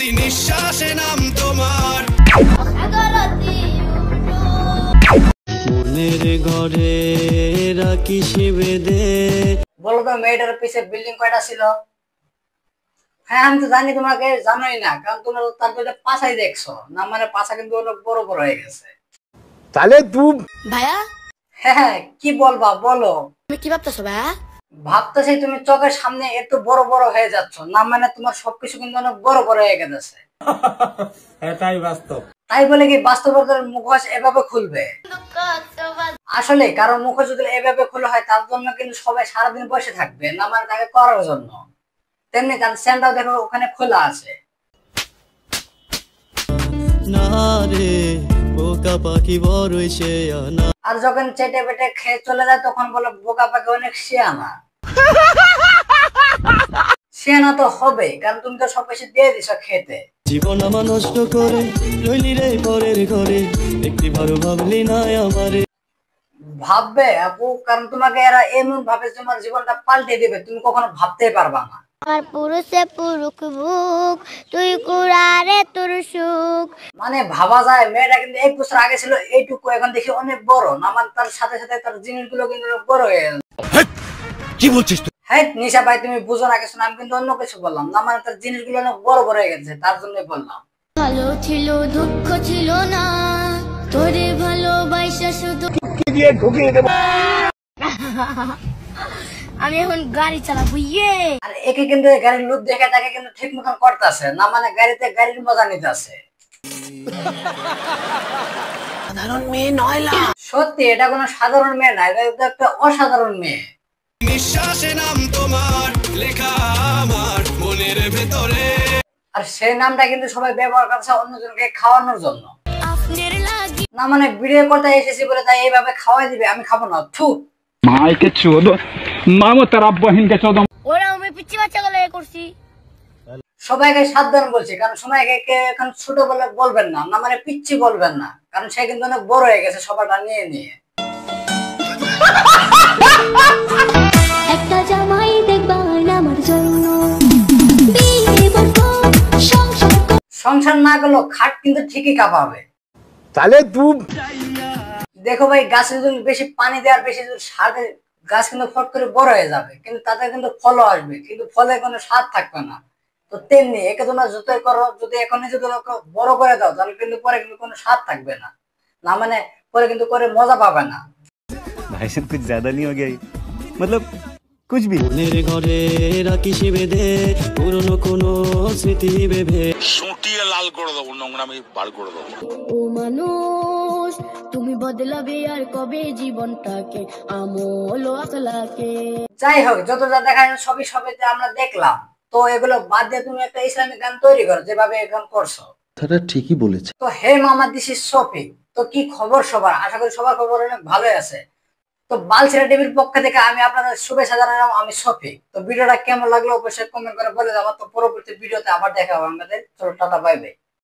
নিঃশ্বাসে নাম তোমার মনের ঘরে রাখি শিবেদে। বলো তো মেয়েটার পিছে বিল্ডিং কয়টা ছিল? হ্যাঁ আমি তো জানি, তোমাকে জানোই না, কারণ তোমরা তারপরে পাছাই দেখছো না, মানে পাছা কিন্তু অনেক বড় বড় হয়ে গেছে। তাহলে তুই ভাইয়া হ্যাঁ কি বলবা বলো? তুমি কি ভাবতেছো ভাইয়া? ভাবতেছি তুমি চোখের সামনে এত বড় বড় হয়ে যাচ্ছ না, মানে তোমার সবকিছু কিন্তু অনেক বড় বড় হয়ে গেছে। এটাই বাস্তব। তাই বলে কি বাস্তবতার মুখোশ এভাবে খুলবে? আসলে কারো মুখোশ যদি এভাবে খোলা হয় তার জন্য কিন্তু সবাই সারাদিন বসে থাকবে না, মানে তাকে করার জন্য। তেমনি তার স্যান্ডটাও দেখো ওখানে খোলা আছে। না রে বোকা পাখি বড়ই শেয়ানা। আর যখন চেটে পেটে খেয়ে চলে যায় তখন বলে বোকা পাখি অনেক শিয়ানা। শিয়ানা তো হবে, কারণ তুমি তো সবকিছু দিয়ে দিছো খেতে। জীবন আমার নষ্ট করে রইলি রে পরের ঘরে, একটি ভালো ভাবলি না আমারে। ভাববে আপু, কারণ তোমাকে এরা এমন ভাবে তোমার জীবনটা পাল্টে দিবে, তুমি কখনো ভাবতেই পারবা না। আমার পুরুষে পুরুষ বুক, তুই কুড়ারে তোর সুখ। মানে ভাবা যায় মেয়েটা কিন্তু 1 বছর আগে ছিল এইটুকু, এখন দেখি অনেক বড় না, মানে তার সাথে সাথে তার জিনিসগুলো কিন্তু বড় হয়ে গেল। কি বলছিস তুই? হ্যাঁ নিশা ভাই তুমি বুঝো না কিছু, আমি কিন্তু অন্য কিছু বললাম না, মানে তার জিনিসগুলো অনেক বড় বড় হয়ে গেছে তার জন্যই বললাম। ভালো ছিল দুঃখ ছিল না, তোরে ভালোবাসা শুধু দিয়ে ঢুকিয়ে দেব। আমি এখন গাড়ি চালাবো। আর একে কিন্তু গাড়ির লুক দেখে তাকে কিন্তু ঠিক মতন করতেছে না, মানে গাড়িতে গাড়ির মজা নিতেছে। সাধারণ মেয়ে নয়লা। সত্যি এটা কোনো সাধারণ মেয়ে না, এটা তো একটা অসাধারণ মেয়ে। নিঃশ্বাসে নাম তোমার লেখা আমার মনের ভেতরে। আর সেই নামটা কিন্তু সবাই ব্যবহার করছে অন্যজনকে খাওয়ানোর জন্য না, মানে ভিডিও করতে এসেছি বলে তাই এইভাবে খাওয়াই দিবে, আমি খাবো না। থু মাইকে চোদো মামো তার বহিনকে চোদো। ওরা আমি পিচ্ছি বাচ্চা গলে করছি। সবাইকে সাবধান বলছি, কারণ সবাইকে এখন ছোট বলে বলবেন না, না মানে পিচ্ছি বলবেন না, কারণ সে কিন্তু অনেক বড় হয়ে গেছে সবাইটা নিয়ে নিয়ে। একটা জামাই দেখবা আমার জন্য, সংসার না করলেও খাট কিন্তু ঠিকই কাঁপাবে। তাহলে তুই দেখো ভাই, গাছে যদি বেশি পানি দেওয়ার বেশি যদি সার দেয়, গাছ কিন্তু ফট করে বড় হয়ে যাবে, কিন্তু তাতে কিন্তু ফলও আসবে, কিন্তু ফলে কোনো স্বাদ থাকবে না। তো তেমনি একে তোমরা যতই করো, যদি এখনই যদি বড় করে দাও তাহলে কিন্তু পরে কিন্তু কোনো স্বাদ থাকবে না, না মানে পরে কিন্তু করে মজা পাবে না। भाई साहब कुछ ज्यादा नहीं हो गया ये? मतलब कुछ भी। মনের ঘরে রাখি শিবেদে পুরনো কোনো স্মৃতি ভেবে। সুটিয়ে লাল করে দেবো, নোংরামি বার করে দেবো। ও মানুষ তুমি বদলাবে আর কবে জীবনটাকে, আমল আখলাকে। যাই হোক, যত যা দেখা যায় সবই সবইতে আমরা দেখলাম। তো এগুলো বাদ দিয়ে তুমি একটা ইসলামিক গান তৈরি করো যেভাবে গান করছো। তারা ঠিকই বলেছে। তো হে মামা, দিস ইজ শফিক। তো কি খবর সবার? আশা করি সবার খবর অনেক ভালো আছে। তো বালছেরা টিভির পক্ষ থেকে আমি আপনাদের শুভেচ্ছা জানালাম, আমি শফিক। তো ভিডিওটা কেমন লাগলো অবশ্যই কমেন্ট করে বলে যাবো। তো পরবর্তী ভিডিওতে আবার দেখা হবে আমাদের। চলো টাটা, বাই বাই।